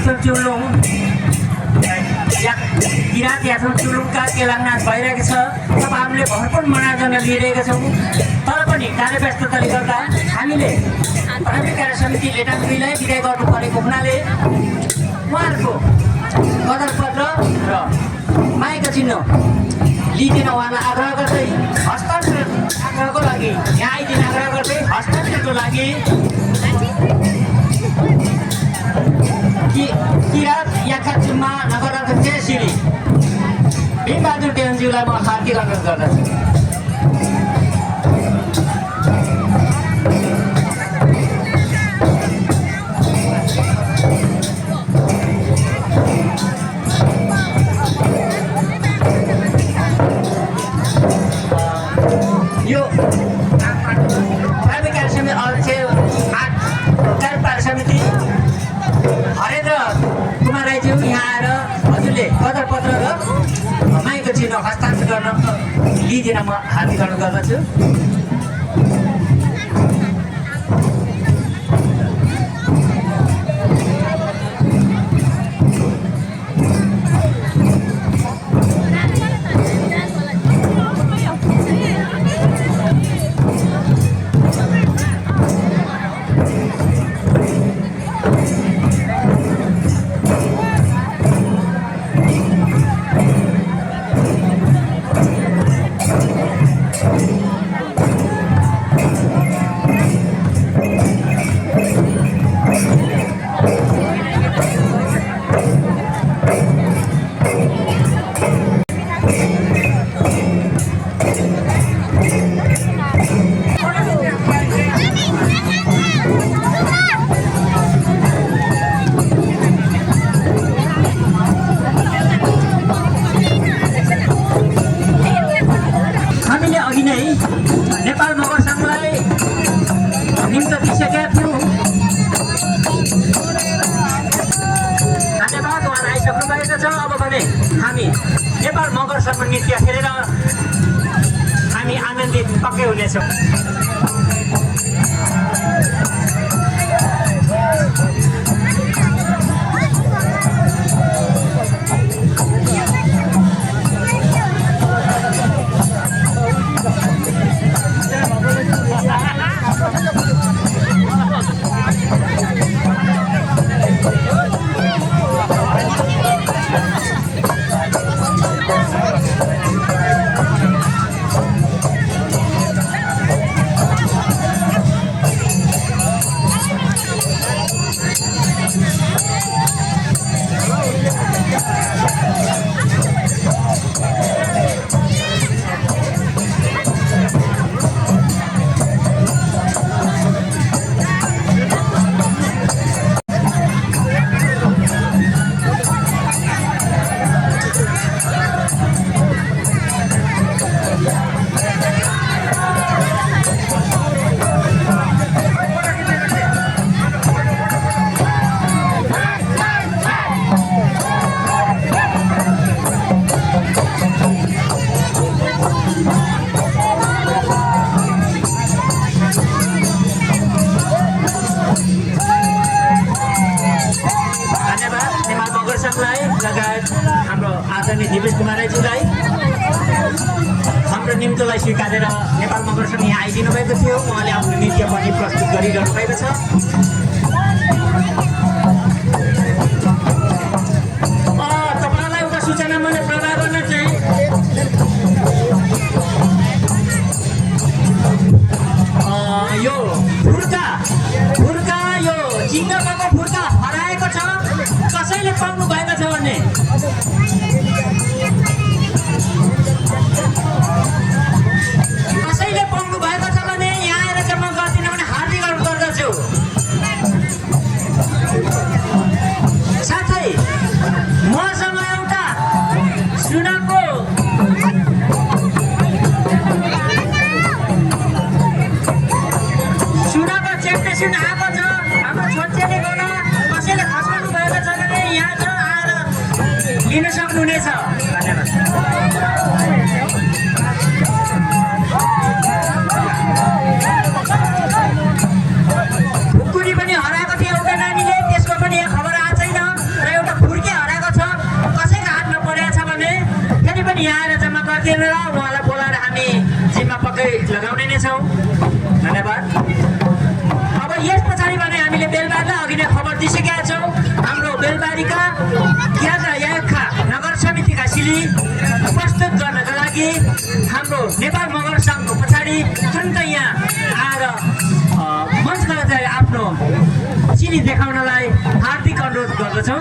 यासम चुल्लुङ किराँत यासम चुल्लुङका केलाङनाथ भइरहेको छ। अब हामीले भरपूर मनोरञ्जन लिइरहेका छौँ। तर पनि कार्यव्यस्तताले गर्दा हामीले प्राथमिक कार्य समिति लेटाङलाई विदाय गर्नु परेको हुनाले उहाँहरूको कदरपत्र र मायाका चिन्ह लिइदिन उहाँलाई आग्रह गर्दै हस्ताक्षर आग्रहको लागि यहाँ आइदिन आग्रह गर्दै हस्ताक्षरको लागि किराँत याखा चुम्मा नगर अध्यक्ष श्री भीमबहादुर देवनज्यूलाई म हार्दिक अनुरोध गर्दछु। यो प्राथमिक कार्य समिति कार्य समिति हरेन्द्र कुमार राईज्यू यहाँ आएर हजुरले कदरपत्र र मायाको चिन्ह हस्ताक्षर गर्न लिइदिन म हार्दिक अनुरोध गर्दछु। नेपाल मगर सङ्घलाई निम्त दिइसकेका थियौँ। धन्यवाद, उहाँलाई आइसक्नु भएको छ। अब भने हामी नेपाल मगर सङ्घ नृत्य खेलेर हामी आनन्दित पक्कै हुनेछौँ। हाम्रो आदरणीय दिवेश कुमार राईज्यूलाई हाम्रो निम्तोलाई स्वीकारेर नेपाल मगर सङ्घ यहाँ आइदिनु भएको थियो। उहाँले आफ्नो नृत्य पनि प्रस्तुत गरिरहनु भएको छ। तपाईँलाई एउटा सूचना मैले प्रदान गर्न चाहिँ यो फुर्का यो चिङ्गको फुर्का हराएको छ। कसैले पाउनु भएको छ भने यहाँ आएर चाहिँ म गर्दिनँ भने हार्दिक अनुरोध गर्दछु। साथै मसँग एउटा सुनको चेप्टे सुन आएको छ। हाम्रो छोटचेली गर्न कसैले खसाउनु भएको छ भने यहाँ छ आएर लिन सक्नुहुनेछ। धन्यवाद। खुकुरी पनि हराएको थियो एउटा नानीले, त्यसको पनि यहाँ खबर आएको छैन र पनि यहाँ आएर जम्मा गरिदिनु र उहाँलाई बोलाएर हामी जिम्मा पक्कै लगाउने नै छौँ। धन्यवाद। अब यस पछाडि भने हामीले बेलबारीलाई अघि नै खबर दिइसकेका छौँ। हाम्रो बेलबारीका याखा नगर समितिका सिली प्रस्तुत गर्नका लागि हाम्रो नेपाल मगर सङ्घको पछाडि तुरुन्तै यहाँ आएर मञ्चमा चाहिँ आफ्नो चिनी देखाउनलाई हार्दिक अनुरोध गर्दछौँ।